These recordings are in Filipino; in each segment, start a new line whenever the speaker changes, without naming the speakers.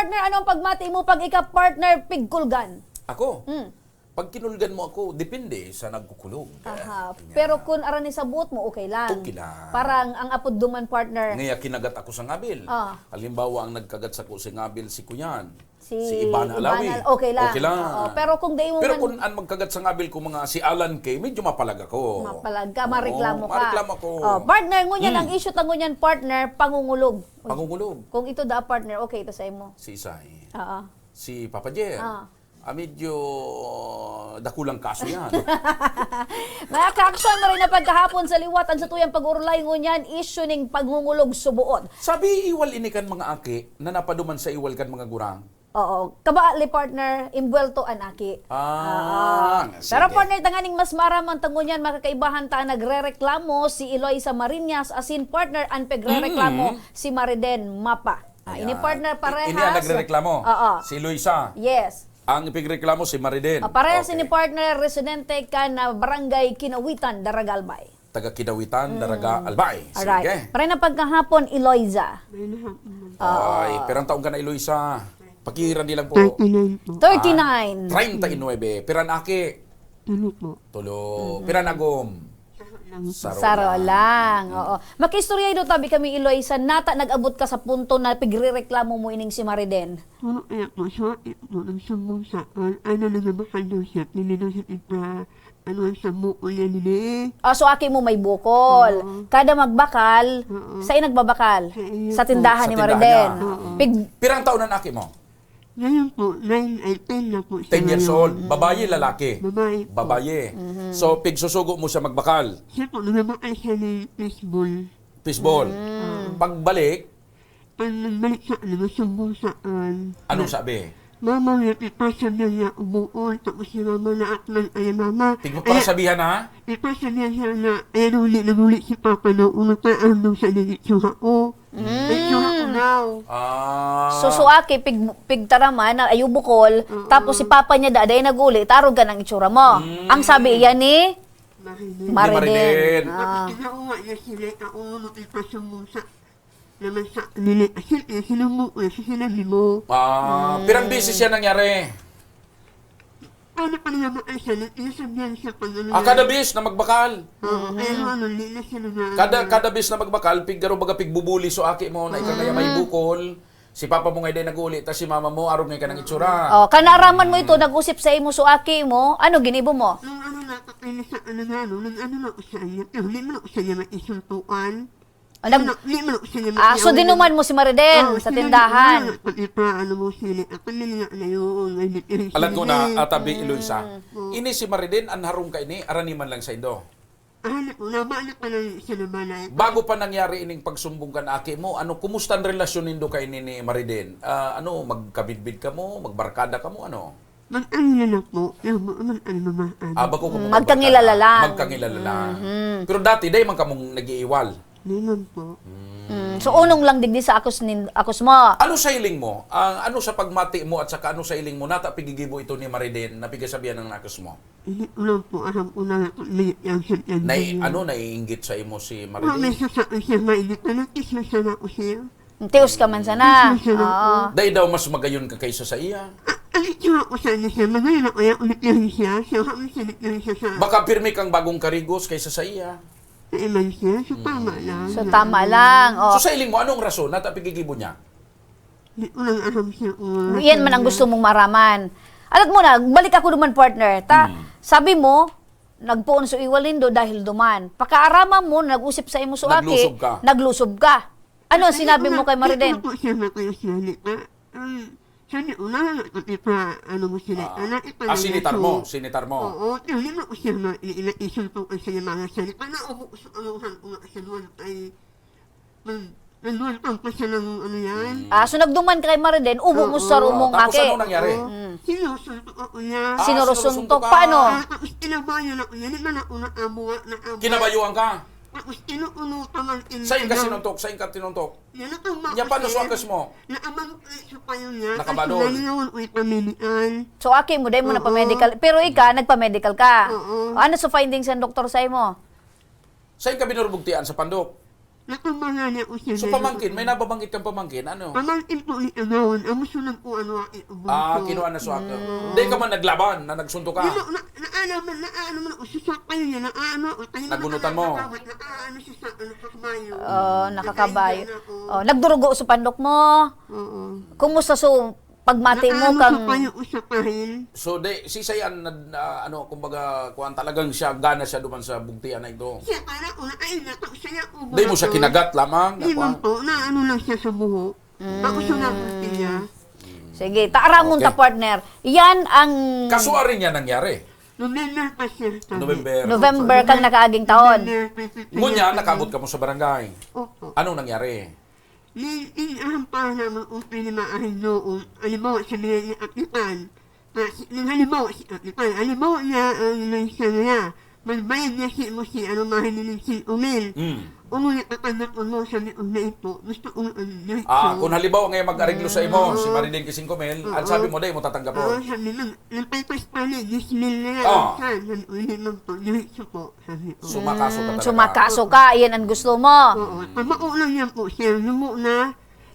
partner, anong pagmati mo pag ika-partner pigkulgan?
Ako? Pag kinulgan mo ako, depende sa nagkukulog.
Aha. Pero kung arani sa buot mo, okay lang.
Okay lang.
Parang ang apod duman partner.
Ngaya kinagat ako sa ngabil. Halimbawa, ang nagkagat sa ko si ngabil si Kuyan. Si Ibana Alawi.
Okay lang.
Okay lang.
Pero kung di mo
Pero kung ang magkagat sa ngabil ko mga si Alan Kay, medyo mapalag ako.
mapalag ka, mareklamo ka.
Mareklamo ako.
Partner, ngunyan, ang issue ta ngunyan, partner, pangungulog.
Pangungulog.
Kung ito da partner, okay ito sa imo.
Si Isay.
Oo.
Si Papa Jer. Medyo dakulang kaso yan.
Mga ka-action mo rin na pagkahapon sa liwatan sa tuyang pag-urlay ngunyan, issue ning pangungulog subuot.
Sabi iwal inikan mga aki na napaduman sa iwal kan mga gurang.
Oo. Kabaali partner, imbuelto anaki.
Sige.
Pero partner, tanganing mas maramang tangunyan, makakaibahan ta nagre-reklamo si Eloisa Marinas, asin partner, ang pagre-reklamo si Mariden Mapa. Ini partner parehas.
Ini ang nagre-reklamo. Si Luisa.
Yes.
Ang ipigreklamo si Mariden.
Parehas ni partner, residente ka na barangay Kinawitan, Daragalbay.
Taga Kidawitan, Daraga, Albay. Sige.
Alright. Para na pagkahapon, Eloisa.
Ay, perang taong ka na, Eloisa. Pakihiran nilang po.
39.
39. Piran aki. Tulo. Piran agom.
Saro lang. Oo. Makistorya ito tabi kami, Eloisa, nata nag-abot ka sa punto na pigre-reklamo mo ining si Mariden.
Ano kaya po siya, nagsumbong saan, ano na nabakal daw siya, nilinusot ipa, ano ang sambo ko yan nili.
So aki mo may bukol. Kada magbakal, sa nagbabakal? Sa tindahan ni Mariden.
Pirang taon na aki mo?
Ngayon po, 9 ay 10 na po siya.
10 years old. Babaye, lalaki?
Babae po.
Babaye. So, pigsusugo mo siya magbakal?
Siya po, nabakal siya ng baseball.
Fishball. Pagbalik,
Pag nagbalik sa ano, sumbong saan.
anong sabi?
Mama, ipasa niya umuol, tapos si mama na atman, ay mama.
Tingnan para sabihan ha?
Ipasa niya siya na, ay nagulit si Papa na umataan daw sa nagitsuha ko. Nagitsuha ko daw.
So aki, pigtaraman, ayu bukol, tapos si papa niya daday naguli, tarog ka ng itsura mo. Ang sabi iyan ni Mariden.
Tapos kinauwa niya sila, ako nagipasumbong sa naman sa nila. Asil, sinumbong ko, sinabi mo.
Pirang beses yan nangyari?
Paano pa naman ay siya, nasabihan siya pag ano.
Kada bis na magbakal.
Pero ano, lila siya na.
Kada bis na magbakal, piggaro baga pigbubuli so aki mo na ikagaya may bukol. Si papa mo ngay day naguli, tas si mama mo arog ngay ka ng itsura.
Kanaraman mo ito, nag-usip sa imo, so aki mo, ano ginibo mo?
Nung ano nakakainis sa ano na, nung ano na ako sa iyo, hindi mo na ako sa iyo maisultuan. Hindi mo na ako sa iyo
So dinuman mo si Mariden sa tindahan.
Pati pa, ano mo sila, ako nila na yun.
Alam ko na, Atabi Eloisa, ini si Mariden, anharong ka ini, araniman lang sa Indo.
Po, nabalik pa lang siya na balay.
Bago pa nangyari ining pagsumbong ka na aki mo, kumusta ang relasyon nindo kay ni Mariden? Magkabidbid ka mo, magbarkada ka mo, ano?
Mag-ano na po, mag-ano
Bago ka
Magkangilala lang.
Magkangilala lang. Pero dati, day man ka mong nag-iiwal.
Ninon po.
So unong lang digdi sa akos mo.
Ano sa hiling mo? Ano sa pagmati mo at saka ano sa hiling mo? Nata pigigibo ito ni Mariden na pigasabihan ng nakos mo?
Hindi ko lang po, alam ko na yung siya.
Naiinggit sa imo si
May
Mariden?
sasakit siya, mainit na nakis na siya na ako siya.
Tius ka man sana.
Dahil daw mas magayon ka kaysa sa iya.
Alit siya ako sa ano siya, magayon ako yung ulit lang siya. Siya kami siya lang siya sa...
Baka pirmi kang bagong karigos kaysa sa iya.
Naiman siya, so tama lang.
So tama lang.
So sa hiling mo, anong rason? Nata pigigibo niya?
Hindi ko lang alam siya.
Yan man ang gusto mong maraman. Alam mo na, balik ako duman partner. Sabi mo, nagpuon so iwalindo dahil duman. Pakaarama mo, nag-usip sa imo suaki, naglusob ka. Ano ang sinabi mo kay Mariden?
Hindi ko siya makayo siya. Sana una, pa, ano mo sila.
Sinitar mo? Sinitar mo?
Oo, hindi mo ko siya isultukan sa mga salita. Naubo ko sa aluhan ko nga siya doon ay... Nandun pang pa siya ng ano yan.
So nagduman kay Mariden, ubo mo sa rumong
Tapos
aki.
ano nangyari?
Sinusuntok ako niya.
Sinurusuntok, paano?
Tapos tinabayan ako niya. Hindi man ako naabuwa.
Kinabayuan ka?
Tapos inuunutan
Sa'yo ka sinuntok? Sa'yo ka tinuntok? Yan paano suwakas mo?
Naabang sa payo niya.
Nakabadol.
Kasi naliyawan ko ipamilian.
So aki mo, dahil mo na pa-medical. Pero ika, nagpa-medical ka.
Oo.
Ano sa findings ng doktor sa imo?
Sa'yo ka binurbugtian sa pandok?
Nakamanga niya ko siya.
So pamangkin, may nababanggit kang pamangkin, ano?
Pamangkin po ni Agawon, ang sunod po ano aking ubunso.
Kinuha na so ako. Hindi ka man naglaban, na nagsunto ka.
Naano man ako sa kayo niya,
Nagunutan mo.
Naano siya sa nakakabayo.
Nakakabayo. Nagdurugo sa pandok mo.
Oo.
Kumusta so pagmati mo kang
Naano sa kayo
So si Sayan, ano, kumbaga, kuhan talagang siya, gana siya duman sa bugtian na ito.
siya para ko na ay nato siya ubunso.
Hindi mo siya kinagat lamang.
Hindi man po, naano lang siya sa buho. Ako siya nabuti niya.
sige, taaramon ta
Okay.
partner. Yan ang
Kasuwa rin yan nangyari.
November pa siya.
November kang nakaaging taon.
Ngunya, nakabot ka mo sa barangay.
Opo.
Anong nangyari?
Ang para naman kung pinimaahin noon, halimbawa sa mga ni Akipan, halimbawa si Akipan, halimbawa niya ang siya niya, magbayad niya si mo si ano mahinilin si Umil. Umulit at anak mo sa Umil po, gusto kong
Kung halimbawa ngayon mag-ariglo sa imo, si Marilyn Kisingkomel, at sabi mo, day mo tatanggap
Oo,
mo.
sabi mo, nagpaypas pa rin, 10 mil na yan.
Oo.
Saan, ulit lang po, diretso po, sabi ko.
Sumakaso ka talaga.
Sumakaso ka, yan ang gusto mo.
Oo, pamaulang niya po siya, lumo na,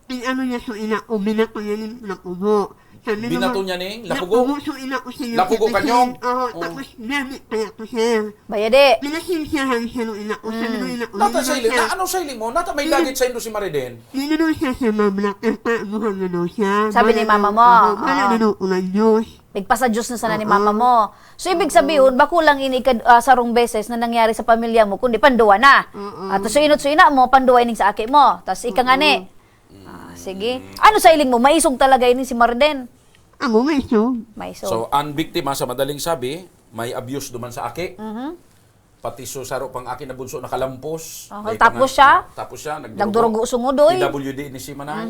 ano niya so ina, binato niya ng lapugo. Sabi
Binato niya ning lapugo?
so ina ko siya.
Lapugo kanyong?
Oo, tapos gamit kaya ko siya.
Bayade.
Pinasinsiyahan siya nung ina ko, sabi nung ina ko.
Nata sailing, anong sailing mo? Nata may dagit sa indo si Marilyn.
Ninunod siya sa mablak, buhan na daw siya.
Sabi ni mama mo,
Bala na daw ulan Diyos.
Nagpasa Diyos na sana ni mama mo. So, ibig sabihin, bakulang ini sarong beses na nangyari sa pamilya mo, kundi panduwa na. At so, inot-suina mo, panduwa ining sa aki mo. Tapos, ika nga ni. Sige. Ano sa iling mo? Maisog talaga ini si Marden.
Ako may so.
Maisog.
So, ang biktima, sa madaling sabi, may abuse duman sa aki. Pati so saro pang aki na bunso nakalampos.
Oh, tapos siya?
Tapos siya,
Nagdurugo sungodoy.
PWD ni si Manay.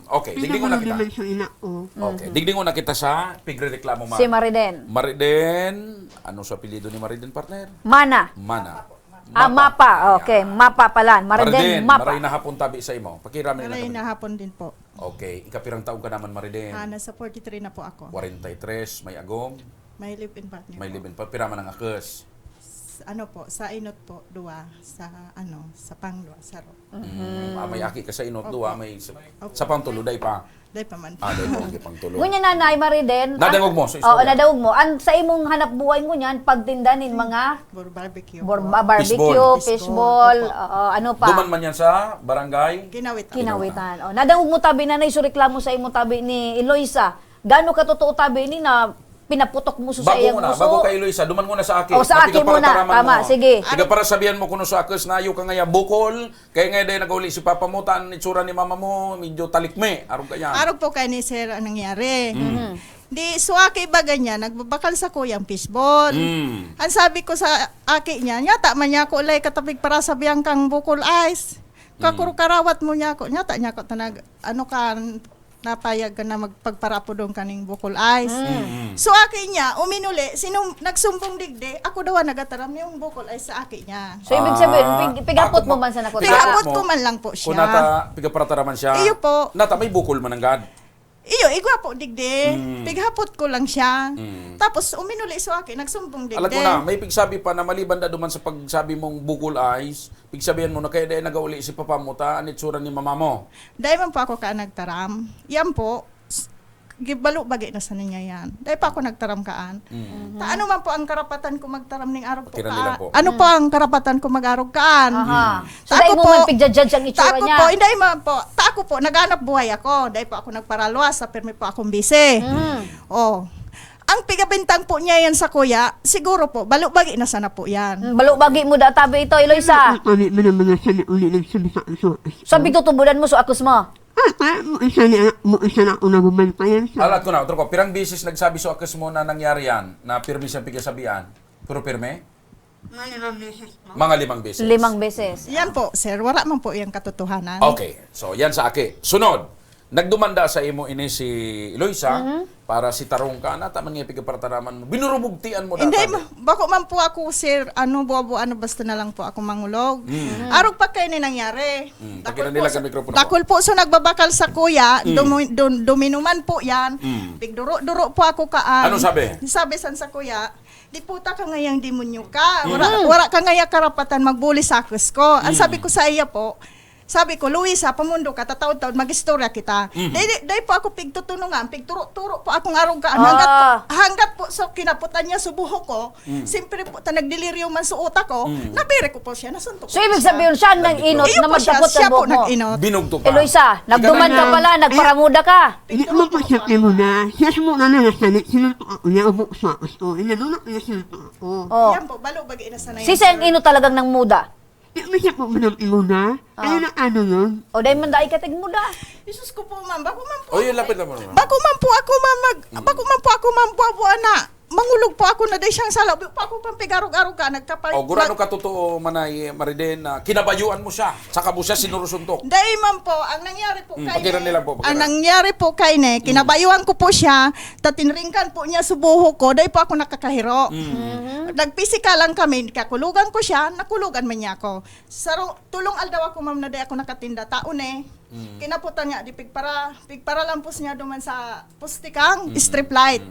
Okay, digdingon na kita.
So ina ko.
Okay, digdingon na kita sa pigrereklamo ma.
Si Marden.
Mariden, ano sa apelyido ni Mariden, partner?
Mana.
Mana.
Mapa. Okay, mapa pala. Marden, mapa.
maray na hapon tabi sa imo. Pakiramin
Maray
na.
na hapon din po.
Okay, ikapirang taon ka naman, Mariden.
Nasa 43 na po ako.
43, may agom,
May live-in partner
may
po.
libin pa, piraman ang akes.
Ano po, sa inot po, dua, sa pangdua, saro.
May aki ka sa inot duwa, may sa pangtulo, day pa.
Dahil pa man.
Day pa, okay, pangtulo.
Ngunya nanay Marden.
Nadangog mo sa
Oo,
istorya.
nadawog mo. Sa imong hanap buhay mo niyan, pagtindanin mga
Barbecue.
barbecue,
Fishball.
fishball, ano pa?
Duman man yan sa barangay.
Kinawit.
Kinawitan. Nadawog mo tabi na iso reklamo sa imong tabi ni Eloisa. Gaano ka totoo tabi ni na pinaputok mo sa
Bago
iyang
mo na,
uso?
bago kay Luisa, duman mo na sa aki.
O, sa aki muna. Tama, sige.
Tiga para sabihan mo kuno sa akes na ayo ka ngaya bukol, kaya nga day nagauli si papa mo, taan itsura ni mama mo, medyo talikme, arog kaya.
Araw po kay ni Sir ang nangyari. Di, so aki ba ganyan, nagbabakal sa kuyang fishball. Ang sabi ko sa aki niya, nyata man niya ako ulay katabig para sabihan kang bukol ice. Kakurukarawat mo niya ako, nyata niya ako tanag, ano ka, napayag ka na magpagparapodong kaning bukol ice. So aki niya, uminuli, nagsumbong digde, ako daw ang nagataram yung bukol ice sa aki niya.
So, ibig sabihin, pigapot mo man sa nakot.
Pigapot ko man lang po siya.
Kung nata, pigaparataraman siya.
Iyo po.
Nata, may bukol man ang gad.
Iyo, igwa po digde. Pighapot ko lang siya. Tapos uminuli so akin, nagsumbong digde.
Alam ko na, may pigsabi pa na maliban na duman sa pagsabi mong bukol eyes, pigsabihan mo na kaya dahil nagauli si papa mo, taan itsura ni mama mo.
Dahil man po ako ka nagtaram. Yan po, gibalo bagay na sa niya yan. Dahil pa ako nagtaram kaan. Ano man po ang karapatan ko magtaram ning arog po
Pakiran nila po.
Ano po ang karapatan ko mag-arog kaan?
Aha. So,
Ta
dahil
ako
mo man pigja-judge ang itsura
ta ako
niya.
po, hindi man po. Ta ako po, naghanap buhay ako. Dahil po ako nagparalwas, sa permi po akong bise. Oh. Ang pigabintang po niya yan sa kuya, siguro po, balubagi na sana po yan.
Balubagi mo da tabi ito, Eloisa.
Kami mo na mga sana uli nagsabi sa aso.
Sabi tutubudan mo so akos mo.
Mo isa na ako nabubantayan sa.
Alat ko na, otro ko, pirang bisis nagsabi sa akes mo na nangyari yan, na pirmi siyang pigasabihan. Pero pirme? Mga 5 beses.
5 beses.
Yan po, sir, wala man po yung katotohanan.
Okay, so yan sa aki. Sunod, nagdumanda sa imo ini si Eloisa para si tarong ka na taman nga pigaparataraman mo. Binurubugtian mo
Hindi,
dati.
bako man po ako, sir, buwabo, basta na lang po ako mangulog. Arog pa kayo ni nangyari.
Pagkira nila ka mikropono po.
Dakol po, so nagbabakal sa kuya, duminuman po yan. Pigduro-duro po ako kaan.
Ano sabi?
Sabi san sa kuya, di puta ka ngayang demonyo ka. Wala ka ngayang karapatan magbuli sa akos ko. Ang sabi ko sa iya po, Sabi ko, Luisa, pamundo ka, tataod-taod, mag-istorya kita. Dahil po ako pigtutunungan, pigturo-turo po akong arungkaan. Hanggat po, so kinaputan niya subuho ko, simpre po, nagdeliryo man sa utak ko, nabire ko po siya, nasuntok
So,
ko
ibig
siya.
sabihin siya nang inot
Iyo
na
po siya,
magkapot
siya
ang
po
buhok mo.
nag-inot.
Binugto ka.
Eloisa, nagduman ka pala, nagparamuda ka.
Hindi mo po siya muna. Siya muna na nasalit. Sinuntok ako niya. Ubo sa ako. Inanunok niya sinuntok ako.
Oh.
Yan po, balo bagi na sana yan.
Si Seng inot talagang nang muda.
Hindi mo siya po muna imuna. Ano na ano yun?
O, dahil man dahil katig muda.
Jesus ko po, ma'am, bako man po.
O, yun, lapit naman.
Bako man po ako, ma'am, bako man po ako, ma'am, buwa na. Mangulog po ako na dahil siyang salaw. Po ako pang pigarog-arog ka, nagkapay.
O, gurano ka totoo, Manay Mariden, na kinabayuan mo siya. Saka mo siya sinurusuntok.
Dahil man po, ang nangyari po kay
pakiran nila po, pakiran.
ang nangyari po kay ne, kinabayuan ko po siya, tatinringkan po niya subuho ko, dahil po ako nakakahiro. Nagpisika lang kami, kakulugan ko siya, nakulugan man niya ako. Tulong aldaw ako, ma'am, na dahil ako nakatinda. Taon kinaputan niya, di pigpara lang po niya duman sa pustikang strip light.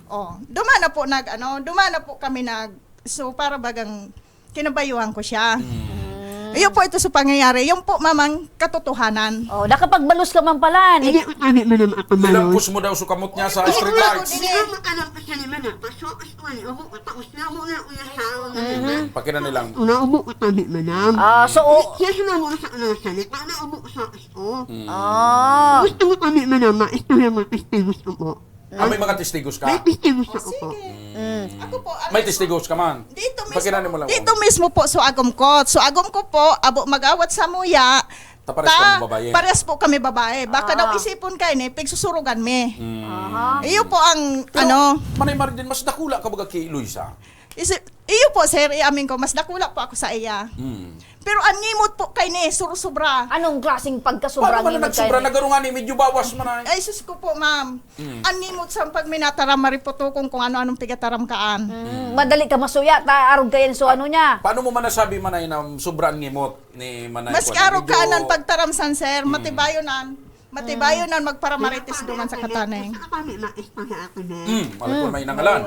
Oh, duman na po kami so para bagang kinabayuhan ko siya. Ayun po ito sa pangyayari. Yung po, mamang, katotohanan.
O, nakapagbalos ka man pala.
Hindi ko kami mo naman ako malos.
Nilampos mo daw sa kamot niya sa street lights.
Hindi ko alam ko siya naman. Pasok ko ni ubo ko. Tapos na muna una sa ako.
Pakiran nilang.
Una ubo ko kami manam.
So,
Siya sumamo sa ano salit. Paano ubo ko sa ako? Gusto mo kami manam. Maistorya mo testigos ko po.
May mga testigos ka?
May testigos ako po.
Ako po,
May testigos ka man? Pakiran mo lang.
dito mismo po, so agom ko. So agom ko po, abo magawat sa muya.
Pares kami babae.
Pares po kami babae. Baka daw isipon kayo pigsusurugan me. Iyo po ang,
Manay Mariden, mas dakula ka baga kay Luisa?
iyo po, sir, iamin ko, mas nakula po ako sa iya. Pero ang ngimot po kay ni, surusubra.
anong klaseng pagkasobra
Paano man
ni
nagsobra? Nagarungan ni medyo bawas man ay.
Ay, sus ko po, ma'am. Ang ngimot sa pag minataram, maripoto kung ano-anong tigataram kaan.
Madali ka masuya, taarog kayo so ano niya.
Paano mo man nasabi Manay na sobrang ngimot ni Manay?
Mas
Kuan?
karo
Medyo-
kaanan pagtaramsan, sir. Matibayonan magparamarites duman sa kataneng.
Saka kami maistorya ako na.
Malapon may nangalan.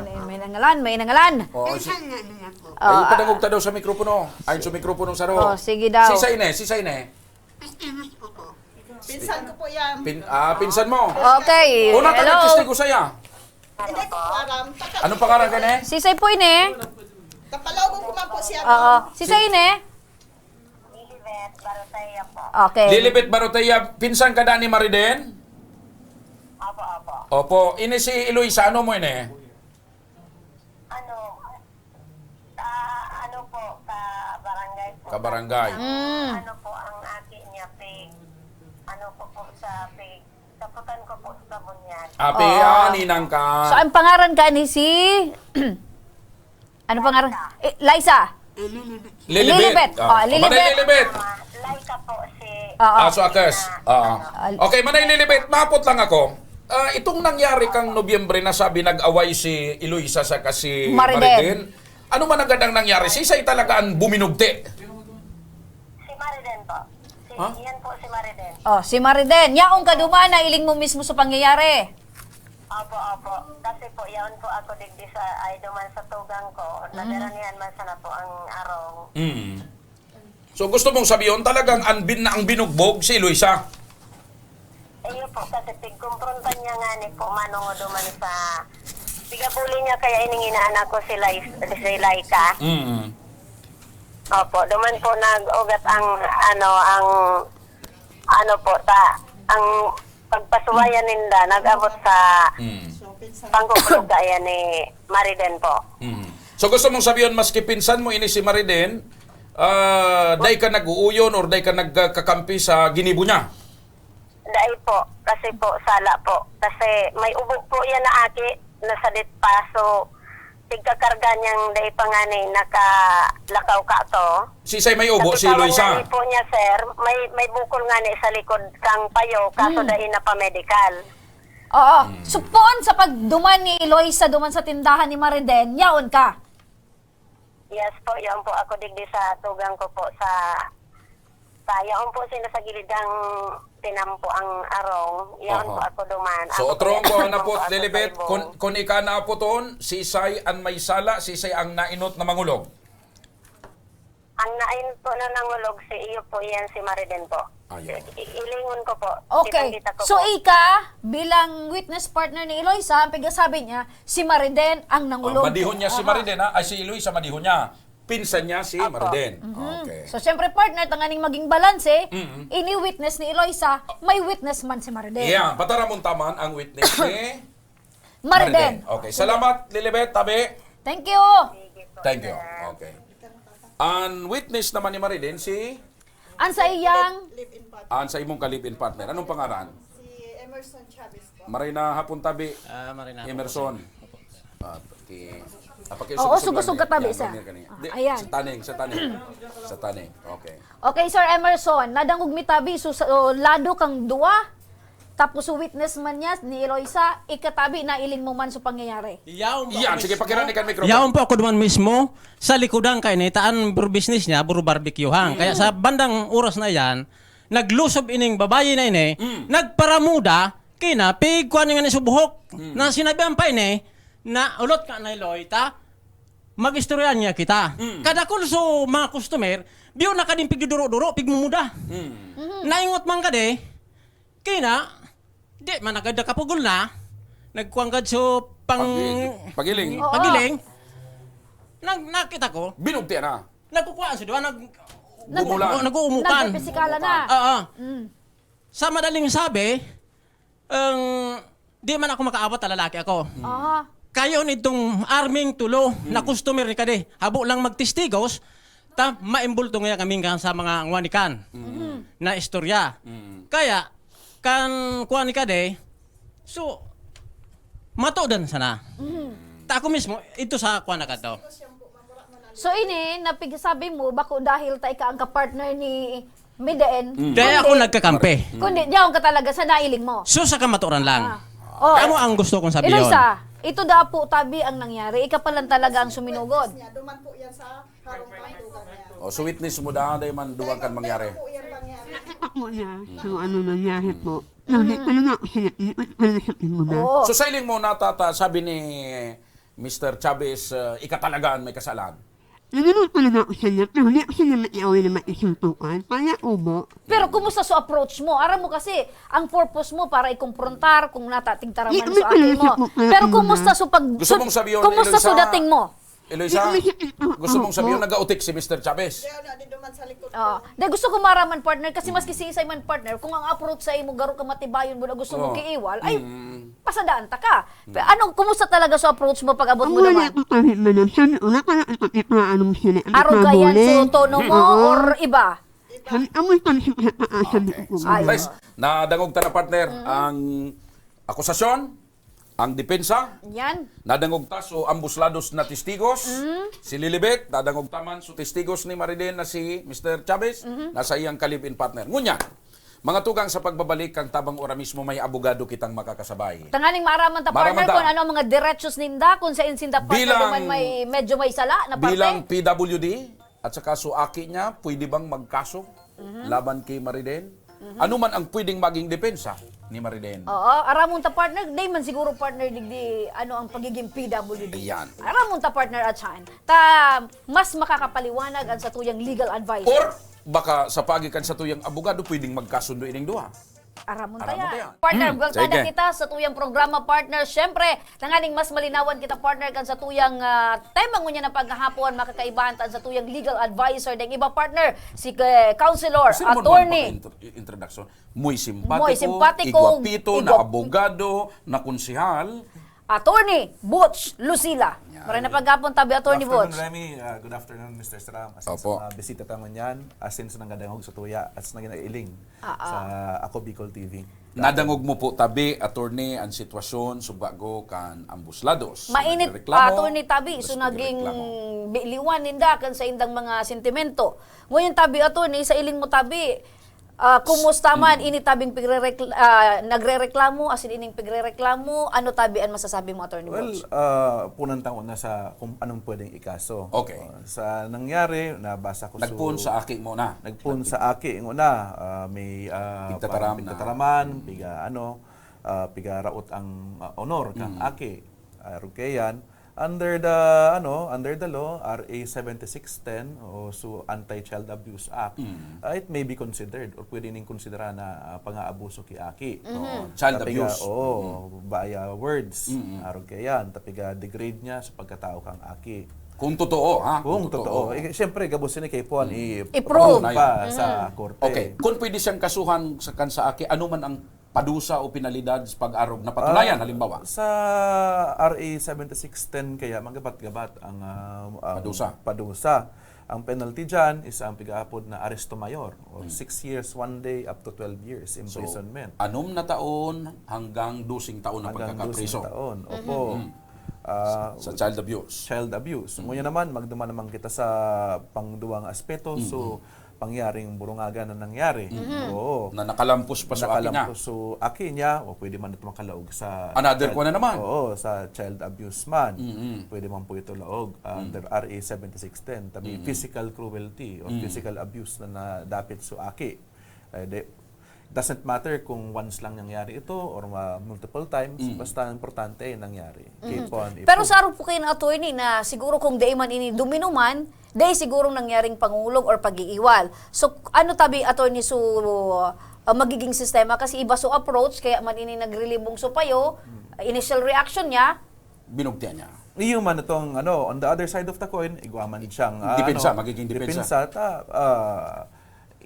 May nangalan.
O,
Kaya nga niya po.
ay, padangog ta daw sa mikropono. Ayon sa mikropono sa ro.
Sige daw.
Si Sayne.
Testigos ko po.
Pinsan ko po yan.
Pinsan mo.
Okay,
Una ka
hello.
nagtestigo saya.
Hindi ko po alam.
Anong pangalan ka ne?
Si Say po ini.
Kapalawag ko man po siya.
Oo. Si Say ini. Okay.
Lilibet Barotaya, pinsan ka ni Mariden? Opo. Ini si Eloisa, ano mo ini?
Ano po, ka-barangay po.
Kabarangay.
Ano po ang ate niya, pig. Ano po sa pig. Taputan ko po sa bunyag.
Api, ninang ka.
So, ang pangaran ka ni si... ano pangaran? Liza. Lilibet. Lilibet.
Manay Lilibet.
Laika po si...
So Akas. Okay, Manay Lilibet, mapot lang ako. Itong nangyari kang Nobyembre na sabi nag-away si Eloisa sa kasi
Mariden.
Ano man agad ang nangyari? Sisay talaga ang buminugti.
Si Mariden po. Yan po si Mariden.
Si Mariden. Yaong kaduma na iling mo mismo sa pangyayari.
Opo. Kasi po, yan po ako digdi sa ay duman sa tugang ko. Nadaranihan man sana po ang arong.
So gusto mong sabihin talagang ang binugbog si Eloisa?
Iyo po, kasi pigkumprontan niya nga ni po manungo duman sa... Pigabuli niya kaya ininginaan ako si Laika. Opo, duman po nag-ugat ang ang pagpasuwayan nila nag-abot sa pangkukulog gaya ni Mariden po.
So gusto mong sabihin maski pinsan mo ini si Mariden, day ka nag-uuyon or day ka nagkakampi sa ginibo niya?
Dahil po, kasi po, sala po. Kasi may ubo po yan na aki, nasa ditpaso. Tigkakarga niyang dahil pa nga ni nakalakaw ka to.
Sisay may ubo si Eloisa?
Kasi po niya, sir, may bukol nga ni sa likod kang payo, kaso dahil na pa-medical.
Oo. Supon sa pagduman ni Eloisa duman sa tindahan ni Mariden, yaon ka.
Yes po, yan po ako digdi sa tugang ko po sa yaon po sila sa gilid ang tinampo ang arong. Yaon po ako duman.
So
Ako
otro
po,
ko
yan
na po,
ako sa
Lilibet,
ibong.
kung ika na po ton, sisay ang may sala, sisay ang nainot na mangulog.
Ang ang nain po na nangulog si iyo po yan si Mariden po.
Ayun.
Ilingon ko po.
Okay.
Kitang-kita ko
So,
po.
ika, bilang witness partner ni Eloisa, ang pigasabi niya, si Mariden ang nangulog.
Madihon niya si Mariden, ha? Ay, si Eloisa madihon niya. Pinsan niya si Mariden.
Mm-hmm.
Okay.
So, syempre, partner, tanganing maging balanse, ini-witness ni Eloisa, may witness man si Mariden.
Yeah, pataramon taman ang witness ni
Mariden.
Okay, salamat Lilibet, tabi.
Thank you.
Thank you. Okay. Ang witness naman ni Mariden si
Ang sa iyang,
sa imong kalipin partner. Anong pangaran?
Si Emerson Chavez po.
Marina hapon tabi.
Marina.
Emerson.
Oo, sugusog katabi siya. Ayan.
Sa taning. Okay.
Okay, Sir Emerson, nadangog mi tabi, so lado kang duwa, tapos witness man niya ni Eloisa, ikatabi na iling mo man sa pangyayari.
Yan, sige pakiranin kan microphone.
Yaon po ako duman mismo sa likodan kay ni taan bro business niya, bro barbecue hang. Kaya sa bandang oras na yan, naglusob ining babae na ini, nagparamuda kina pig kuan nga ni subuhok. Na sinabihan pa ini na ulot ka na Eloita, magistoryan niya kita. Kada kulso mga customer, biyo na kading pigduro-duro pigmumuda. Naingot man kade, kina di man agad kapugol na, nagkuanggad so
Pagiling.
Oo.
pagiling. Nakita ko,
Binugti na.
nagkukuhaan sa diwa,
Bumulan.
nag-uumukan.
Nagpisikala na.
Oo. Sa madaling sabi, di man ako makaabot na lalaki ako.
Aha.
Kayo nitong arming tulo na customer ni kade, habo lang magtistigos, ta maimbulto nga kami sa mga ngwanikan na istorya. Kaya, kan kuha ni kade, so, matudan sana. Ta ako mismo, ito sa kuha na kato.
So ini, napigasabi mo, bako dahil ta ika ang kapartner ni Mideen,
Kaya ako nagkakampi.
kundi diyaw ka talaga sa nailing mo.
So, sa kamaturan lang.
Oh,
Amo ang gusto kong sabihin.
Eloisa, ito daw po tabi ang nangyari. Ika pa lang talaga ang suminugod.
Duman po yan sa harong pangdugan niya.
So witness mo dahay man duwang kan mangyari.
Po yan mangyari.
Ako niya, so ano nangyari po. Nandit ko na nga ako siya, palasapin mo na.
Oo.
So sa iling mo natata, sabi ni Mr. Chavez, ikatalagaan may kasalan.
Naganoon ko na nga ako siya, pero hindi ako siya naman iaway naman isuntukan. Kaya ubo.
Pero kumusta sa approach mo? Aram mo kasi, ang purpose mo para ikumprontar kung natatingtaraman
May
sa akin mo.
pinasok mo,
Pero
kaya
kumusta sa pag...
Gusto mong sabihin,
kumusta sa
Eloisa?
dating mo?
Eloisa, gusto mong sabihin nag-autik si Mr. Chavez?
Kaya na, di duman sa likod ko.
Dahil gusto ko maraman partner, kasi maski sisay man partner, kung ang approach sa imo, garo ka matibayon mo na gusto mo kiiwal, ay, pasadaan ta ka. Pero anong, kumusta talaga sa approach mo pag abot
Ang
mo
wala
naman?
ko kahit manan, sabi una ka na ipipiraan mo sila.
Arogayan sa tono mo or iba?
Amoy pa siya sabi ko.
Ay.
Guys, nadangog ta na partner ang akusasyon, ang depensa,
Yan.
nadangog ta so ambuslados na testigos, si Lilibet, nadangog taman so testigos ni Mariden na si Mr. Chavez, nasa iyang kalipin partner. Ngunyan, mga tugang sa pagbabalik kang tabang ora mismo may abogado kitang makakasabay.
Tanganing maraman ta
Maraman
partner
ta.
kung ano ang mga diretsos ninda, kung sa insinda partner
Bilang-
naman may medyo may sala na parte.
Bilang PWD at saka suaki niya, pwede bang magkaso laban kay Mariden? Ano man ang pwedeng maging depensa ni Mariden?
Oo, aramon ta partner, di man siguro partner digdi ano ang pagiging PWD.
Ayan.
Aramon ta partner at saan. Ta mas makakapaliwanag ang sa tuyang legal advisor.
Or baka sa pagikan sa tuyang abogado pwedeng magkasundo ining duha.
Aramon
Aramon
ta
ta yan.
yan. Partner,
Sige.
sige. Kita sa tuyang programa partner. Syempre, tanganing mas malinawan kita partner kan sa tuyang tema ngunya na paghahapon makakaibahan tan sa tuyang legal advisor ding iba partner si counselor,
Sino mo
attorney.
naman introduction? Muy simpatiko,
Muy simpatiko,
igwapito, na
igwap-
abogado, na konsihal.
Attorney Butch Lucila. Maray na paghapon tabi Attorney
Good
Butch.
afternoon, Remy. Good afternoon, Mr. Stram. Asin
Opo.
sa mga bisita taman yan, asin sa nangadangog sa tuya, at sa naging sa Ako Bicol TV.
Nadangog mo po tabi, attorney, ang sitwasyon, subago kan ambuslados.
Mainit
Nagreklamo,
Attorney Tabi, so
tapos
naging
nagreklamo.
biliwan ninda kan sa indang mga sentimento. Ngayon Tabi Attorney, sa iling mo Tabi, kumusta man ini tabing nagrereklamo, asin ining pigrereklamo, ano Tabi ang masasabi mo Attorney
Well,
Butch?
punang taon na sa kung anong pwedeng ikaso.
Okay.
Sa nangyari, nabasa ko
Nagpun sa aki mo na.
Nagpun sa aki, yung una, may
Pigtataram na.
pigtataraman, piga piga raot ang honor kang aki. Rukeyan, under the law RA 7610 o so Anti-Child Abuse Act, it may be considered or pwede ning konsidera na pang-aabuso ki aki.
Child
Tapiga,
abuse.
via words. Aron kayan, tapiga degrade niya sa pagkatao kang aki.
Kung totoo, ha?
Kung totoo. Siyempre, gabusin ni kay Puan
I-prove.
pa sa korte.
Okay, kung pwede siyang kasuhan sa kansa aki, ano man ang padusa o penalidad sa pag-arog na patunayan, halimbawa?
Sa RA 7610 kaya magabat-gabat ang padusa. Ang penalty dyan is ang pigaapod na aresto mayor or 6 years, 1 day up to 12 years imprisonment.
6 na taon hanggang 12 taon na
Hanggang 12
pagkakapriso
taon. Opo.
sa child abuse.
Child abuse. Ngunyan naman, magduman naman kita sa pangduwang aspeto. So, pangyaring burungagan na nangyari. Oo.
Na nakalampos pa sa akin niya.
Nakalampos so aki niya, o pwede man ito makalaog sa...
Another ko na naman.
Oo, sa child abuse man. Pwede man po ito laog under RA 7610. Tabi physical cruelty or physical abuse na dapit so aki. Doesn't matter kung once lang nangyari ito or multiple times, basta importante nangyari.
Pero sa araw po kayo ng attorney na siguro kung day man ini duminuman, day siguro nangyaring pangulog or pag-iiwal. So ano tabi attorney so magiging sistema kasi iba so approach kaya man ini nagrelibong so payo, initial reaction niya
Binugtian niya.
Iyo man itong on the other side of the coin, igwaman siyang
Depensa, magiging depensa.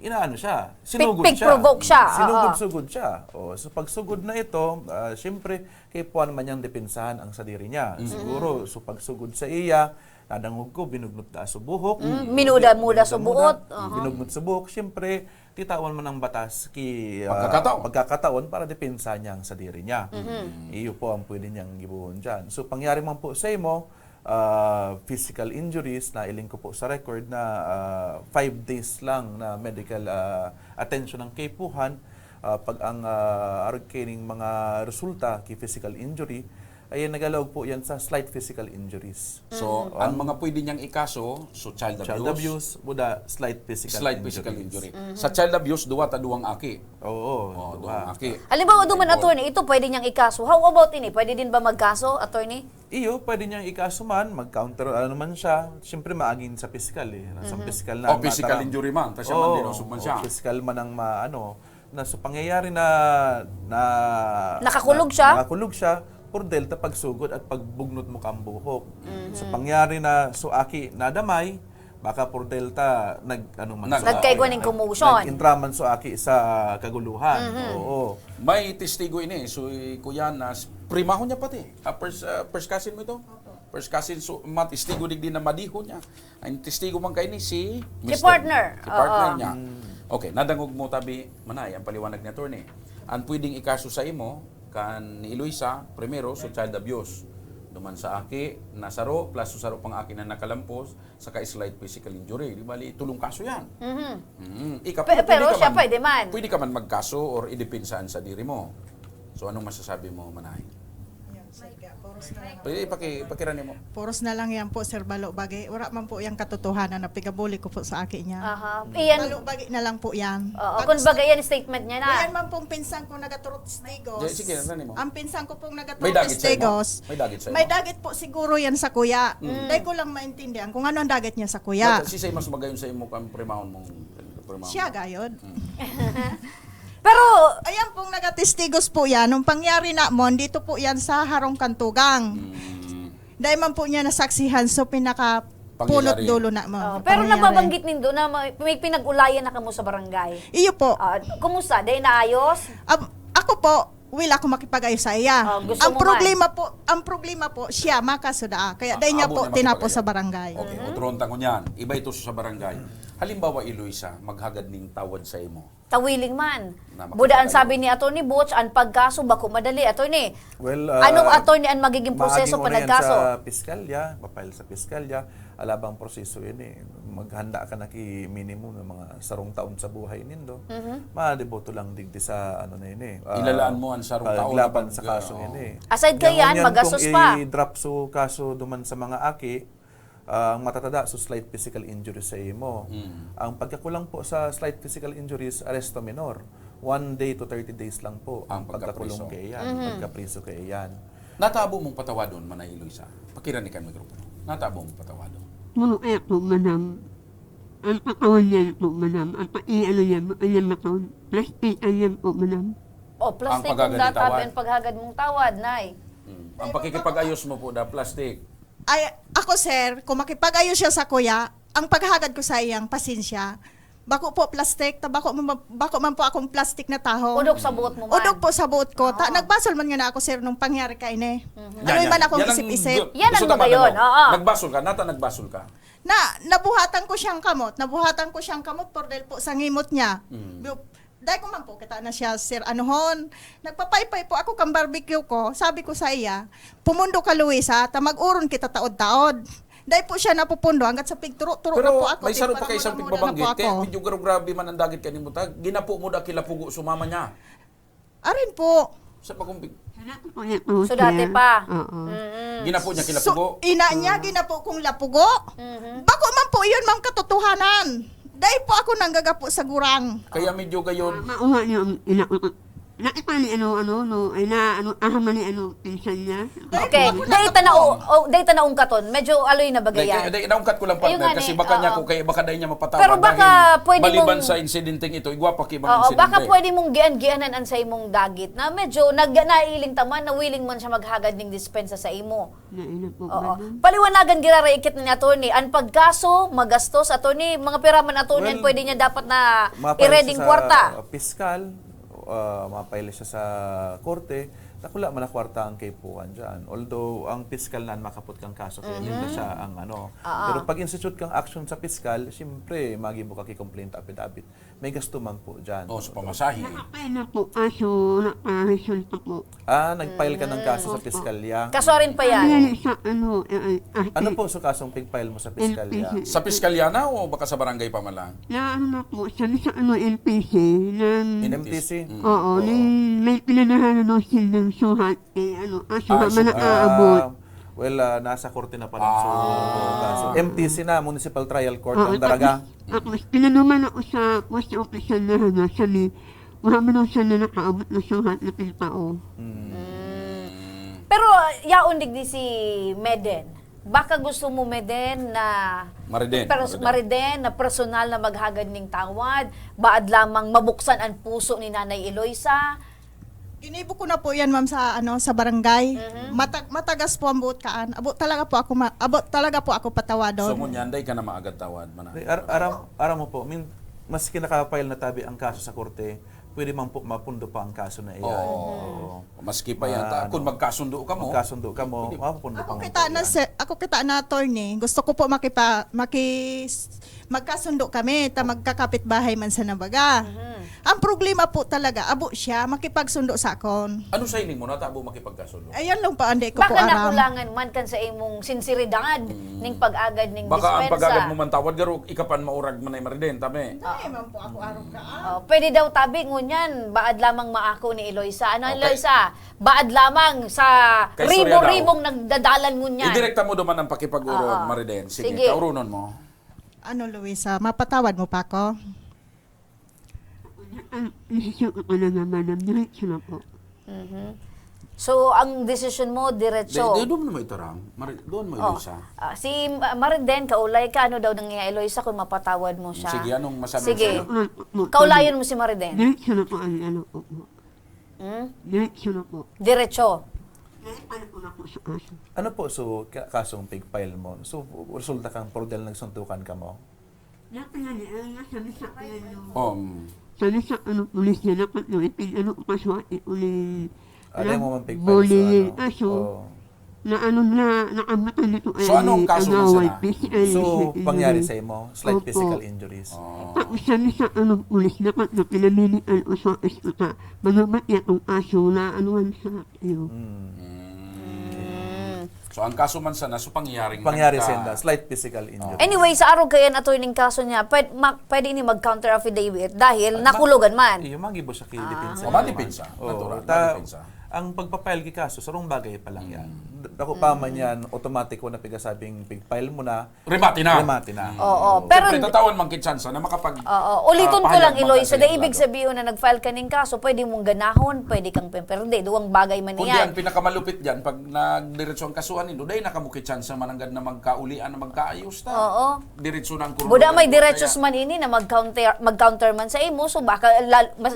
Inaano siya, sinugod siya.
Provoke siya.
Sinugod-sugod siya. So pagsugod na ito, siyempre, kay Puan man niyang depensahan ang sadiri niya. Siguro, so pagsugod sa iya, nadangog ko, binugnot na sa buhok.
Minuda-muda sa buot.
Binugnot sa buhok. Siyempre, titawan man ang batas
Pagkakataon
para depensahan niya ang sadiri niya. Iyo po ang pwede niyang gibuhon dyan. So pangyari man po sa imo, physical injuries na iling ko po sa record na 5 days lang na medical attention ng kaypuhan pag ang arcaining mga resulta kay physical injury ay nagalawag po yan sa slight physical injuries.
So, ang mga pwede niyang ikaso, so child
abuse, buda slight physical
injury. Sa child abuse, duwang aki.
Oo,
duwang aki.
Halimbawa duman attorney, ito pwede niyang ikaso. How about ini? Pwede din ba magkaso, attorney?
Iyo, pwede niyang ikaso man, mag-counter naman siya. Siyempre maagin sa physical Nasa physical na.
Physical injury man. Kasi man din man siya.
Physical man ang na sa pangyayari na
nakakulog siya, delta pagsugod at pagbugnot mo kang buhok. So pangyari na suaki nadamay, baka delta nagkaigwaning commotion.
Nag-intraman suaki sa kaguluhan. Oo.
May testigo ini. So kuya na primahon niya pati. First cousin mo ito? First cousin so testigo din na madiho niya. Ang testigo man kay ni si
partner.
Si partner niya. Okay, nadangog mo tabi manay ang paliwanag ni attorney. Ang pwedeng ikaso sa imo kan ni Eloisa, primero, so child abuse. Duman sa aki, nasaro, plus saro pang aki na nakalampos, saka slight physical injury. Di bali, tulong kaso yan.
Pero siya pwede man.
Pwede ka man magkaso or idepensaan sa diri mo. So, anong masasabi mo, Manay? Pwede pakirani mo.
Poros na lang yan po, Sir Balo Bagay. Wala man po yung katotohanan na pigabuli ko po sa akin niya. Balo Bagay na lang po yan.
Kung bagay yan, statement niya na.
Yan man pong pinsan ko nagaturot testigos.
Sige, nani mo.
Ang pinsan ko pong
May
nagaturot
dagit sa imo?
testigos.
May dagit sa imo?
May dagit po siguro yan sa kuya. Dahil ko lang maintindihan kung ano ang dagit niya sa kuya.
Si say mas magayon sa imo kang primahon mong
Siya gayon.
Pero,
ayan pong nagatestigos po yan. Nung pangyari na mo, dito po yan sa Harong Kantugang. Dahil man po niya nasaksihan, so pinaka-punot dulo na mo.
pero nababanggit nindo na may pinag-ulayan na kamo sa barangay.
Iyo po.
Kumusta? Dahil naayos?
Ako po, wala ako makipag-ayos sa iya.
Gusto
ang
mo
problema po, siya makasuda. Kaya dahil niya po
amo na
tinapo
makipag-ayos.
sa barangay.
Okay, utron tangon yan. Iba ito sa barangay. Halimbawa, Eloisa, maghagad ning tawad sa imo.
Tawiling man.
Na makipag-ayos.
Budaan sabi ni Atty. Butch, ang pagkaso, bako madali. Atty.
Well,
Anong attorney ang magiging proseso pa nagkaso?
Sa piskalya, papile sa piskalya, alabang proseso yun maghanda ka na ki minimum ng mga sarong taon sa buhay nindo. Madeboto lang digdi sa na yun
Ilalaan mo ang sarong taon na
laban sa kaso yun
Aside kayan, magastos pa.
Kung i-drop so kaso duman sa mga aki, ang matatada so slight physical injuries sa imo. Ang pagkakulang po sa slight physical injuries, arresto minor. 1 day to 30 days lang po ang pagkakulong kay yan, pagkapriso kay yan.
Natabo mong patawadon, Manay Eloisa. Pakirani ka mikropono. Natabo mong patawadon.
Puno po, madam. Ang katawan niyan po, madam. Ang ano yan, ayan na po. Plastic, ayan po, madam.
O, plastic
Ang
kung
paghagad ni
datab
tawad.
and paghagad mong tawad, Nay.
Ang pakikipag-ayos mo po na plastic.
Ay, ako sir, kung makipag-ayos siya sa kuya, ang paghagad ko sa iyang pasensya, bako po plastic, bako man po akong plastic na taho.
Udok sa buot mo man.
Udok po sa buot ko. Nagbasol man nga na ako sir nung pangyari kay ne. Ano man akong isip-isip.
Yan ang
gusto
ba
naman
yun?
ano,
Oo.
Nagbasol ka, nagbasol ka.
Nabuhatan ko siyang kamot. Nabuhatan ko siyang kamot por dahil po sa ngimot niya. Dahil ko man po, kita na siya, sir, anuhon. Nagpapaypay po ako kang barbecue ko. Sabi ko sa iya, pumundo ka, Luisa, ta mag-uron kita taod-taod. Dahil po siya napupundo, hanggat sa pigturo-turo na
Pero
po ako.
may saro pa
Parang
kayo isang
muda-muda na
pigbabanggit.
po
Kaya
ako.
medyo grabe man ang dagit kanimo ta. Ginapo mo da kilapugo sumama niya.
Arin po.
Sa pakumpig.
So, dati pa.
Oo.
Ginapo niya kilapugo.
So, ina niya, ginapo kong lapugo. Bako man po yun, ma'am, katotohanan. Dahil po ako nanggagapo sa gurang.
Kaya medyo gayon.
Mauha niyo ang nakita ni ahaman ni pinsan niya.
Okay. Dahil na katon. Medyo aloy na bagayan.
Inaungkat ko lang
Ayun
partner
nga
kasi
ni,
baka niya
oo.
ko kay baka dahil niya mapatawa.
Pero baka
dahil
pwede
maliban
mong-
sa insidenteng ito, igwapa kay mga
Oo,
insidente.
baka pwede mong gian-gianan ang sa imong dagit na medyo nailing taman na willing man siya maghagad ng dispensa sa imo.
Naina po,
Oo.
madam.
Paliwanagan giraraikit ni attorney. Ang pagkaso, magastos, attorney, mga piraman attorney,
Well,
pwede niya dapat na
Mapile
i-reading
siya sa
kwarta.
Piskal, mapile siya sa korte, nakula man na kwarta ang kaypuan dyan. Although, ang piskal na makapot kang kaso, kaya hindi siya ang ano. Pero pag institute kang action sa piskal, siyempre, magibo ka ki-complaint affidavit. May gasto man po dyan.
Oh, sa pamasahe.
Nakapay na po, kaso nakaresulta po.
Nag-file ka ng kaso sa piskalya.
Kaso rin pa yan.
Ayan sa
Ano po sa kasong pig-file mo sa piskalya?
Sa piskalya na o baka sa barangay pa man lang?
na ano na po, sabi sa LPC, ng,
NMTC?
oo, may pinanahan na sila ng suhat, suhat man nakaabot.
Well, nasa korte na pala so kaso. MTC na, Municipal Trial Court, ang daraga.
Tapos, pinanuman ako sa post office na sabi, wala man ako siya na nakaabot na suhat na pilpao.
Pero yaon digdi si Meden. Baka gusto mo Meden na Mariden na personal na maghagad ning tawad, baad lamang mabuksan ang puso ni Nanay Eloisa.
Inibo ko na po yan, ma'am, sa barangay. Matagas po ang buot kaan. Abot talaga po ako patawadon.
So, ngunyan, day ka na maagad tawad.
Aram mo po, maski nakapile na tabi ang kaso sa korte, pwede man po mapundo pa ang kaso na iyan.
Oo. Maski pa yan. Kung magkasundo ka mo.
Magkasundo ka mo, mapupundo pa
Ako
mo
kita
po
na
yan.
sir, ako kita na attorney. Gusto ko po magkasundo kami, magkakapit bahay man sa nabaga. Ang problema po talaga, abo siya makipagsundo sa akon.
Ano sa ining mo? Natabo makipagkasundo?
Ayan lang pa andi ko po
Baka
aram.
nakulangan man kan sa imong sinseridad ning pag-agad ning
Baka ang pag-agad
dispensa.
mo man tawad, garo, ikapan maurag man ay Mariden, tami.
Ay, ma'am po ako araw ka.
Pwede daw tabi ngunyan, baad lamang maako ni Eloisa. Ano
Okay.
Eloisa? Baad lamang sa
Kay Surya
ribo-ribong nagdadalan ngunyan.
Idirekta mo duman ang pakipag-uron,
Oo.
Mariden. Sige,
Sige.
kaurunon mo.
Ano, Luisa, mapatawad mo pa ako?
Isisyo ko na nga, madam, diretso na po.
So, ang desisyon mo, diretso.
Doon mo itarang. Doon mo
Oh.
Eloisa.
Si Mariden, kaulay ka, ano daw nangyay Eloisa kung mapatawad mo siya?
Sige, anong masabi
Sige.
sa'yo?
Kaulayan mo si Mariden.
Diretso na po ang po.
Hmm?
Diretso na po.
Diretso.
Ano po na po sa kaso?
Ano po so kasong pig-file mo? So resulta kang pordel nagsuntukan ka mo?
Nakalali, sabi sa
Sabi
sa pulis niya, dapat no, paswati uling,
Alam mo man pig-file
bullying,
so
aso,
ano?
nakamatan nito ay
So, anong kaso man
agaway,
sila?
physical,
So
physical
pangyari
injury.
sa imo, slight
Opo.
physical injuries.
Tapos sabi sa pulis, dapat na pinamilian o sa ospital, magabat niya itong aso na anuhan sa iyo.
So, ang kaso man sana, so pangyaring
Pangyari
nagka-
sa inda, slight physical injury.
Anyway, sa araw kayan attorney kaso niya, pwede ini mag-counter affidavit dahil nakulugan man.
Iyo magibo siya kay depensa.
Madipinsa.
Oo,
Natural,
ta-
madipinsa.
ang pagpapile gi kaso sarong bagay pa lang yan. dako pa man yan, automatic ko na pigasabing pig-file mo na,
Remati na.
Oo, pero
Siyempre, tatawan man kitsansa na makapag...
ulitin ko lang,
pahayag
Eloy,
man
so
ka sa
ibig
empleyado.
sabihin na nag-file ka ng kaso, pwede mong ganahon, pwede kang pemperde, duwang bagay man
Kundi
yan.
ang pinakamalupit dyan, pag nagdiretso ang kasuhan nindo, dahil nakamukit chance mananggad na magkaulian na magkaayos ta.
Oo.
Diretso na ang kurulugan.
Buda may
Kaya-
diretsos man ini na mag-counter man sa imo, so baka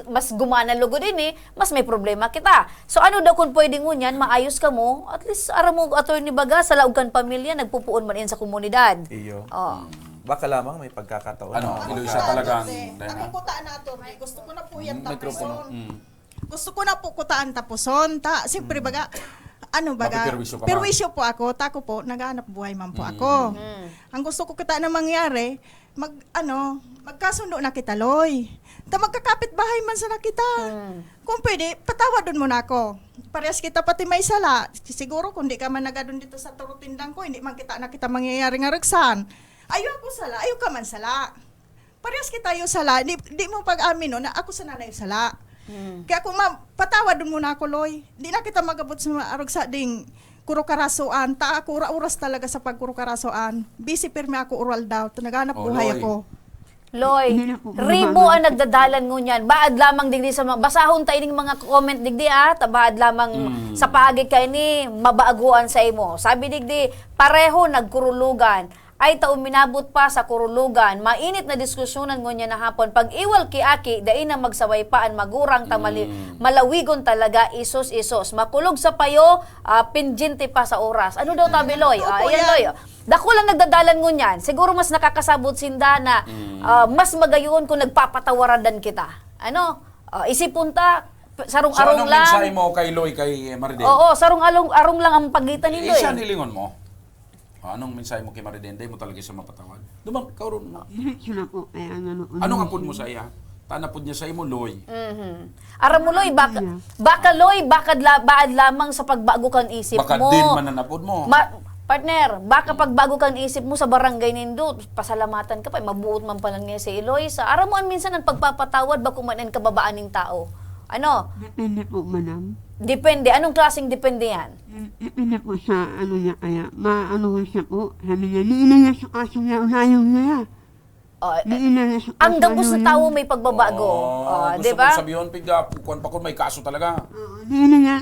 mas gumana lugod ini, mas may problema kita. So ano daw kung pwedeng ngunyan, maayos ka mo, at least ara mo attorney baga sa laog kan pamilya, nagpupuon man in sa komunidad.
iyo.
Oh.
Baka lamang may pagkakataon.
Ano,
na
Eloisa talagang...
Ako kutaan na to, gusto ko na po yan
Mikropono.
tapuson. Gusto ko na po kutaan tapuson. Siyempre baga, ano baga,
Mapiperwisyo ka ba?
perwisyo po ako, tako po, naghahanap buhay man po ako. Ang gusto ko kita na mangyari, magkasundo na kita, Loy. Magkakapit bahay man sa nakita. Kung pwede, patawadon mo na ako. Parehas kita pati may sala. Siguro kung di ka man nagadun dito sa turutindang ko, hindi man kita mangyayari nga ragsan. Ayaw ako sala, ayaw ka man sala. Parehas kita yung sala, di mo pag-amin no, na ako sa nanay yung sala. Kaya kung patawad mo na ako, Loy, di na kita magabot sa arog sa ding kuro-karasoan. Ako oras talaga sa pagkuro-karasoan. Busy pirmi ako oral daw. Naghanap buhay
Loy.
ako.
Loy, ribo ang nagdadalan ngunyan. Baad lamang digdi sa mga basahon tayo ning mga comment digdi tabaad lamang sa paagi kay ni mabaaguan sa imo. Sabi digdi, pareho nagkurulugan. Ay taong minabot pa sa kurulugan, mainit na diskusyonan ngunya na hapon. Pag iwal ki aki, dai na magsaway paan, magurang tamali, malawigon talaga, isos. Makulog sa payo, pinjinte pa sa oras. Ano daw tabi, Loy? Ayan, Loy. Dako lang nagdadalan ngunyan. Siguro mas nakakasabot sinda na mas magayon kung nagpapatawaradan kita. Ano? Isipon ta, sarong-arong
So, anong
lang.
mensahe mo kay Loy, kay Maridel?
Oo, sarong-arong lang ang pagitan ni Loy.
Isa nilingon mo. Anong mensahe mo kay Maridel? Di mo talaga siya mapatawad. Duman, kauron mo.
Diretso na po, kaya
Anong apod mo sa iya? Tanapod niya sa imo, Loy.
Aram mo, Loy, baka Loy, baad lamang sa pagbago kang isip
Baka
mo.
din mananapod mo.
Partner, baka pagbago kang isip mo sa barangay nindo, pasalamatan ka pa, mabuot man pa lang niya si Eloisa. Aram mo, minsan ang pagpapatawad, baka kumain kababaan ng tao. Ano?
Depende po, madam.
Depende. Anong klaseng depende yan?
Depende po sa niya kaya. Maano ko siya po. Sabi niya, niina niya sa kaso niya, unayaw niya. Niina niya sa kaso
Ang gabos na tao may pagbabago.
Gusto
Di ba?
mong sabihin, piga, kuwan pa kung may kaso talaga.
Niina niya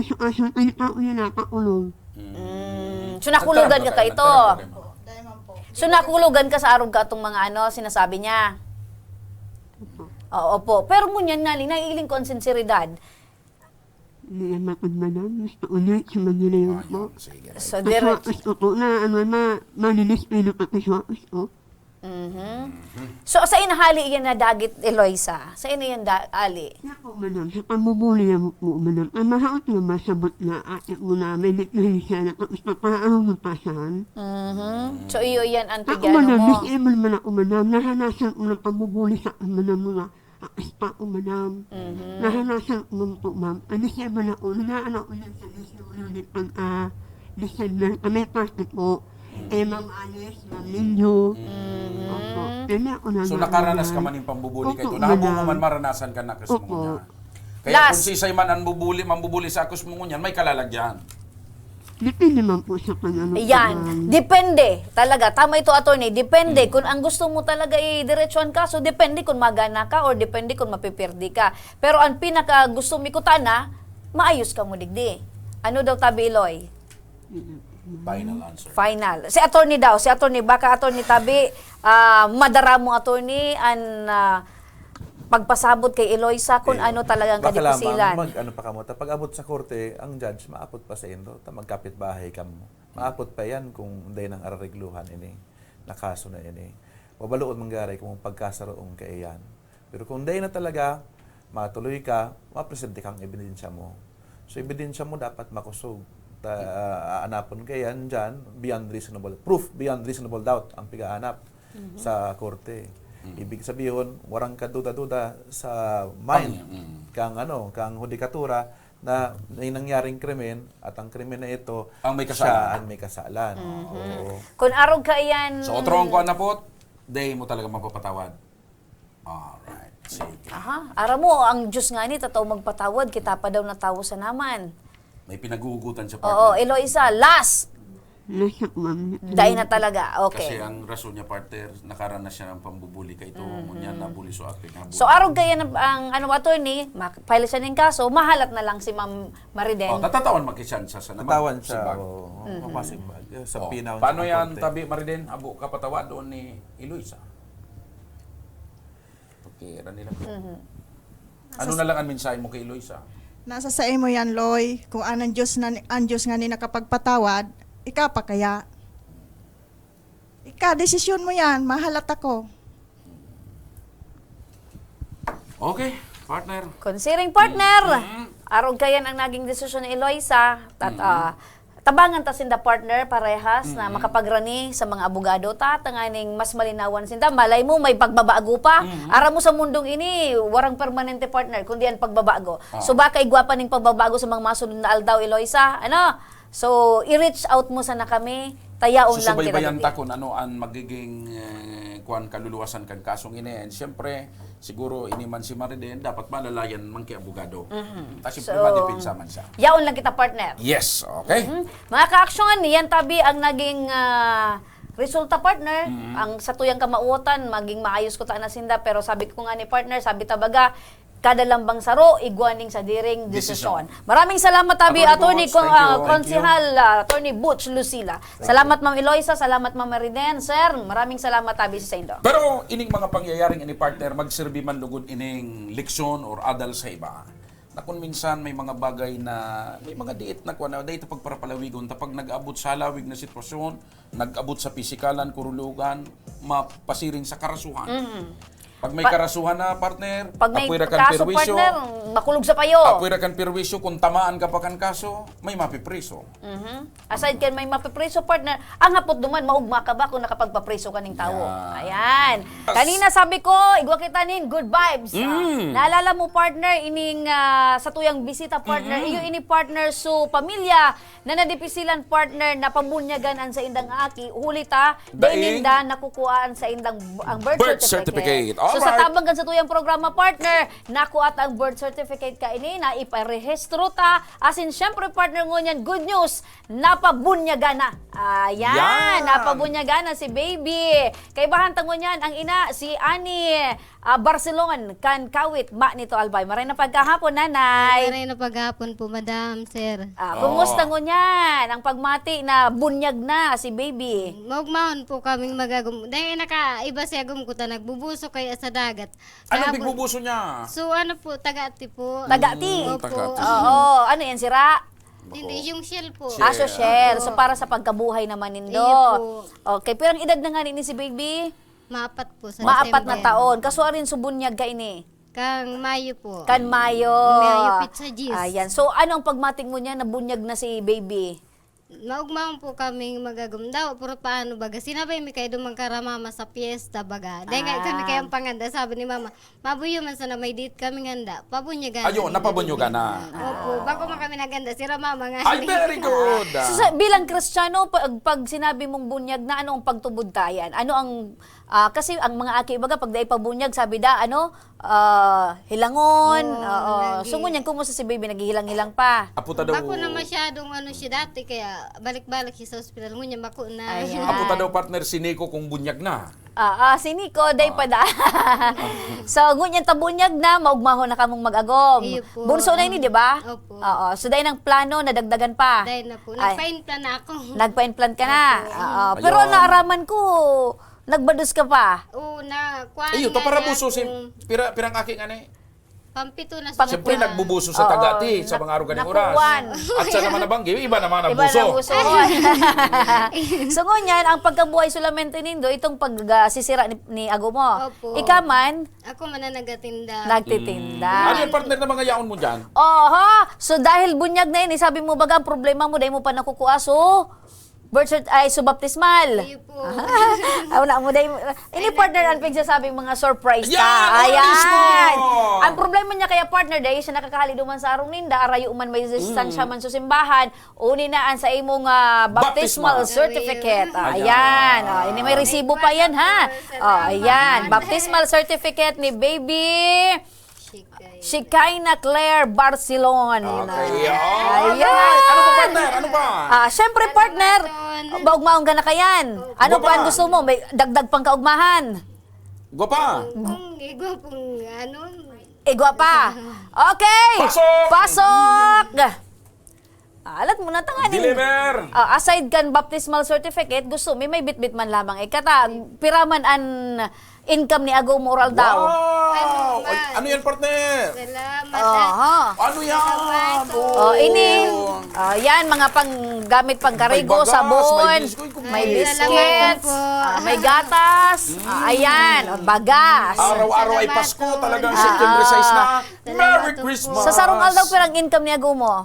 sa kaso, ay tao niya nakakulong.
So nakulugan ka ito. So nakulugan ka sa arog ka itong mga sinasabi niya. Oo po. Pero ngunyan nga, naiiling ko ang sinseridad.
Hindi naman po, madam. Gusto ko niya sa mangyayari po.
Sige.
So,
Gusto ko na, manilis kayo ng kapiswakos ko.
So, sa inahali yan na dagit, Eloisa? Sa ina yan ali?
Kaya po, madam, sa pambubuli mo po, madam, ang mahaot na masabot na ate mo na may nagkahin siya na tapos papaarong mapasahan.
So, iyo yan ang
Ako,
tigyano
madam,
mo.
disable man ako, madam, nahanasan ko ng pambubuli sa madam mga akaspa ko, madam. Nahanasan ko man po, ma'am. Ang disable ako, nanaanak ko lang sa disable ulit pang December. May party po. Ma'am Alice, Ma'am Linjo. Opo. Kaya ako na
So nakaranas ka man yung pambubuli kay ito.
Opo,
Nahabo mo
madam.
man maranasan ka na kas mo
Opo.
niya. Kaya
Last.
kung sisay man ang mambubuli sa akus mo niyan, may kalalagyan.
Depende man po sa kanya.
Yan. Depende. Talaga. Tama ito, attorney. Depende. Kung ang gusto mo talaga i-diretsuhan ka, so depende kung magana ka or depende kung mapipirdi ka. Pero ang pinaka gusto mi kutana, maayos ka mo digdi. Ano daw tabi, Eloy?
Final answer.
Final. Si attorney daw, si attorney, baka attorney tabi, madara mo attorney, ang pagpasabot kay Eloisa kung ano talagang
Baka
kadipisilan.
lamang pa kamo. Pag abot sa korte, ang judge maapot pa sa indo. Magkapit bahay ka mo. Maapot pa yan kung day nang araregluhan ini. Nakaso na ini. Mabaluod mangyari kung pagkasaroong kaiyan. Pero kung day na talaga, matuloy ka, mapresente kang ebidensya mo. So ebidensya mo dapat makusog. Aanapon kayan dyan, beyond reasonable, proof beyond reasonable doubt ang pigaanap sa korte. Ibig sabihin, warang kaduda-duda sa mind kang hudikatura na may nangyaring krimen at ang krimen na ito
Ang may
siya
kasalanan.
ang may kasalan. Oo.
Kung arog ka yan,
So otrong ko na po, day mo talaga mapapatawad. Alright. Sige.
aha, ara mo, ang Diyos nga ni, tataw magpatawad, kita pa daw na tao sa naman.
May pinaguhugutan sa
Oo,
partner.
Eloisa, last.
Nasak, ma'am.
Dahil na talaga.
Kasi
Okay.
ang rason niya, partner, nakaranas siya ng pambubuli kay ito. Ngunyan na buli so acting.
So arog kaya ang ano attorney, file siya ng kaso, mahalat na lang si Ma'am Mariden.
Natatawan makisansa sa naman.
Natawan siya.
Simbag.
Mapasimbag. Sa
Oh,
pinaw.
paano
sa
yan,
korte.
Tabi Mariden? Abo kapatawa doon ni Eloisa. Pagkira nila. Ano na lang ang mensahe mo kay Eloisa?
Nasa sa imo yan, Loy. Kung ang Diyos nga ni nakapagpatawad, ika pa kaya. Ika, desisyon mo yan. Mahalat ako.
Okay, partner.
Considering partner, arog kayan ang naging desisyon ni Eloisa, tabangan ta sinda partner parehas na makapagrani sa mga abogado ta tanganing mas malinawan sinda malay mo may pagbabago pa ara mo sa mundong ini warang permanente partner kundi ang pagbabago so baka igwapa ning pagbabago sa mga masunod na aldaw Eloisa ano so i-reach out mo sana kami tayaon lang
Susubaybayan
kita
ta kung ano ang magiging kuan kaluluwasan kang kasong ini. And siyempre, siguro ini man si Mariden, dapat malalayan man kay abogado. Kasi
So,
madipinsa man siya.
yaon lang kita partner.
Yes, okay.
Mga ka-aksyon, yan tabi ang naging resulta partner. Ang sa tuyang kamauotan, maging maayos ko ta na sinda. Pero sabi ko nga ni partner, sabi tabaga, kada lambang saro, igwaning sa diring desisyon. Maraming salamat tabi,
Attorney
Attorney
Butch, thank you.
Konsihal, Attorney Butch Lucila. Salamat Ma'am Eloisa, salamat Ma'am Mariden. Sir, maraming salamat tabi sa indo.
Pero ining mga pangyayaring ini partner, magserbi man lugod ining leksyon or adal sa iba. Na kung minsan may mga bagay na, may mga diit na kuwan na, dahil ito pagparapalawigon, tapag nag-abot sa halawig na sitwasyon, nag-abot sa pisikalan, kurulugan, mapasiring sa karasuhan. Pag may karasuhan na partner,
Pag may
apoy ra kan
kaso
perwisyo,
partner, makulog sa payo.
apoy ra kan perwisyo, kung tamaan ka pa kan kaso, may mapipriso.
Aside kan may mapipreso partner, ang hapot duman, maugma ka ba kung nakapagpapreso ka ng tao? Ayan. Kanina sabi ko, igwa kita nin, good vibes. Naalala mo partner, ining sa tuyang bisita partner, iyo ini partner so pamilya na nadipisilan partner na pambunyagan sa indang aki, hulita,
Daing
daininda nakukuhaan sa indang ang birth,
birth
certificate.
certificate.
So sa
Alright.
tabang kan sa tuyang programa partner, nakuat ang birth certificate ka ini na iparehistro ta. As in, syempre partner ngunyan, good news, napabunyagan na. Ayan,
Yan.
napabunyagan na si baby. Kay bahantang ngunyan, ang ina, si Annie Barcelon, kan kawit, ma nito albay. Maray na pagkahapon, nanay.
Maray na paghapon po, madam, sir.
Kumusta ngunyan, ang pagmati na bunyag na si baby?
Maugmahon po kaming magagum. Dahil nakaiba siya gumkuta, nagbubuso kaya sa dagat.
Anong
Kahapon-
bigbubuso niya?
So ano po, Tagati po.
Tagati.
Opo.
Tagati.
Oo, ano yan, sira?
Hindi, yung shell po.
Shell.
Social. So para sa pagkabuhay naman nindo.
Iyo
Okay, pero ang edad na nga ni si baby?
Maapat po sa
Maapat na
December.
taon. Kaso rin subunyag ka ini.
Kang Mayo po.
Kan Mayo.
Mayo pizza gis.
Ayan. So ano ang pagmating mo niya na bunyag na si baby?
Maugmahon po kaming magagumdaw. Pero paano baga? Sinabay mi kayo dumang karamama sa piyesta baga. Dahil nga kami kayang panganda. Sabi ni mama, mabuyo man sana may date kami nganda. Pabunyagan.
Ayun, napabunyagan na.
Opo, bago man kami naganda, si Ramama nga.
Ay, very good.
So, bilang Kristiyano, pag sinabi mong bunyag na, ano ang pagtubod tayan? Ano ang, kasi ang mga aki, baga, pag dahil pabunyag, sabi da, ano, hilangon. So, ngunyan, kumusta si baby? Naghihilang-hilang pa.
Aputa daw.
Bako na masyadong ano siya dati, kaya balik-balik siya sa ospital. Ngunyan, bako na.
Ayan.
Aputa daw partner si Nico kung bunyag na.
Si Nico, day pa da. So, ngunyan tabunyag na, maugmaho na kamong mag-agom.
Iyo po.
Bunso na ini, di ba?
Opo.
Oo. So, dahil ng plano, nadagdagan pa.
Dahil na po.
Ay.
Nagpa-implant na ako.
Nagpa-implant ka na. Oo. Pero
Ayun.
naaraman ko, nagbados ka pa.
Oo, na kuhaan
Ayun, to
nga
para
niya
buso si
kung
pirang aking ani.
Pampito na
Siyempre nagbubuso sa Tagati sa mga araw ganing oras.
nakuwan.
At sa naman nabang iba naman ang
Iba
buso.
na buso. So ngunyan, ang pagkabuhay solamente nindo, itong pagsisira ni Ago mo.
Opo.
Ikaman,
Ako man na nagatinda.
nagtitinda.
Ano yung partner na mga yaon mo dyan?
Oho! So dahil bunyag na yun, sabi mo baga, ang problema mo, dahil mo pa nakukuha, so, birth cert ay subaptismal.
Iyo po.
Wala mo dahil, ini partner ang pigsasabing mga surprise ka.
Yan!
Ayan!
Mismo!
Ang problema niya kaya partner, dahil siya nakakahali duman sa arong ninda, arayo man may distansya man sa simbahan, uni na ang sa imong baptismal
Baptismal.
certificate.
Ayan.
Ayan. Ini may resibo pa yan, ha? Ayan. Baptismal certificate ni baby Shekinah Claire Barcelon.
Okay.
Ayan.
Ano pa, partner? Ano pa?
Syempre, partner, baugmaong ka na kayan. Ano
Guwapa.
pa ang gusto mo? May dagdag pang kaugmahan.
Gwapa.
Kung igwa pong ano,
Igwa pa. Okay.
Pasok!
Pasok! Alat mo na tanganin.
Deliver.
Aside kan baptismal certificate, gusto may bitbit man lamang. Katag, piraman an income ni Ago Moral daw.
Wow! Ay, ano yan, partner?
salamat.
Aha.
Ano yan?
Ini. Yan, mga gamit pangkarigo,
May bagas,
sabon,
may biscuit,
may
Ay,
biscuits,
salamat po.
may gatas, ayan, bagas.
Araw-araw ay
Salamat
Pasko,
po.
talagang September 6 na.
Salamat
Merry
po.
Christmas!
Sa sarong aldaw, pirang income ni Ago mo?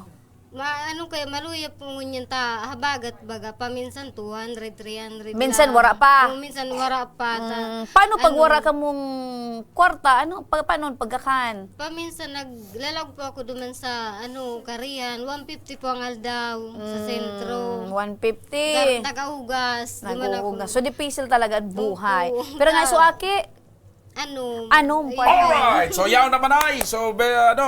Ano kaya maluya po ngunyan ta habagat baga paminsan 200 300
Minsan
lang.
wara pa.
Minsan wara pa ta.
Paano pag wara ka mong kwarta? Paano pagkakan?
Paminsan naglalag po ako duman sa Karian 150 po ang aldaw sa sentro.
150.
Tagaugas. Duman ako.
Nag-uugas. So, dipisil talaga ang buhay.
Opo.
Pero nga, so, Aki, anong
Alright, so yaw naman ay. So, ano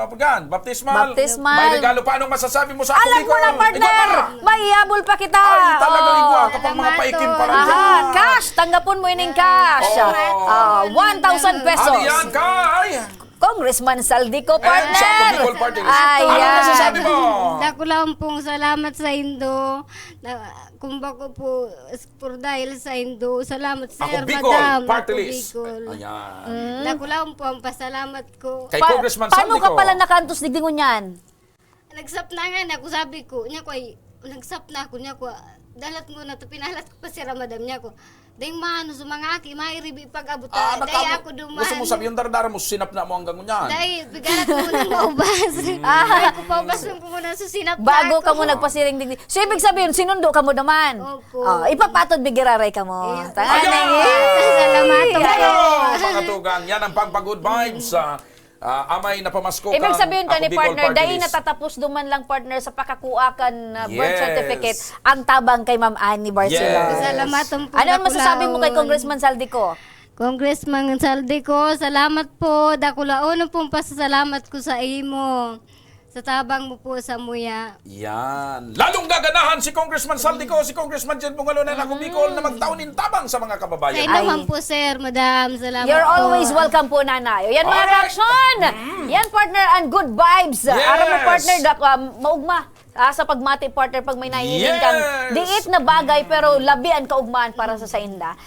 po yan? Baptismal.
Baptismal.
May regalo pa. Anong masasabi mo sa
alam
publiko?
mo na, partner, may ihabol pa kita.
Ay, talaga
Oo.
igwa. Kapag mga paikim pa rin
Aha,
dyan.
cash. Tanggapon mo ining cash.
Oh.
1,000 pesos.
Ano yan, Kay?
Congressman Saldico,
And sa
partner.
Bicol Party List. Ano
Ayan.
masasabi mo?
Dako lang pong salamat sa Indo. Kung bako po por dahil sa Indo. Salamat sir,
Ako, Bicol
madam.
Party
Ako,
List.
Bicol.
Ayan.
Dako lang po ang pasalamat ko.
Kay Congressman
Paano
Saldico.
ka pala nakantos digdingon yan?
Nagsap na nga ako sabi ko, niya ko ay nagsap na ako niya ko. Dalat ko na to pinalat ko pa si Ramadan niya ko. Dahil maano sa mga aki, mairibi pag-abot. Dahil ako duman.
Gusto mo sabi yung dardara mo, sinap na mo hanggang ngunyan.
Dahil bigarat ko muna maubas. Dahil ko paubas ko muna sa sinap na
Bago
ako.
ka mo nagpasiring digdi. So, ibig sabihin, sinundo ka mo naman.
Opo.
Ipapatod bigiraray ka mo.
Ayun.
Tanganay.
Salamat po.
Pero, mga tugang, yan ang pagpag-good vibes sa amay na pamasko
Ibig sabihin ka
Ako
ni
Bicol
partner,
Party
dahil
List.
natatapos duman lang partner sa pakakuakan birth
Yes.
certificate, ang tabang kay Ma'am Annie Barcelona.
Yes.
Salamat po.
Ano ang masasabi mo kay Congressman Saldico?
Congressman Saldico, salamat po. Dakulaon pong pasasalamat ko sa imo. Sa tabang mo po sa muya.
Yan. Lalong gaganahan si Congressman Saldico, si Congressman Jen Bungalo na ako Bicol na magtaunin tabang sa mga
Sa
kababayan.
naman po sir, madam. Salamat
You're
po.
always welcome po, Nanay. Yan mga
Alright.
action! Yan partner and good vibes.
Yes.
Aram mo partner, maugma. Sa pagmati partner pag may nahihiling kang
Yes.
diit na bagay pero labi ang kaugmaan para sa inda.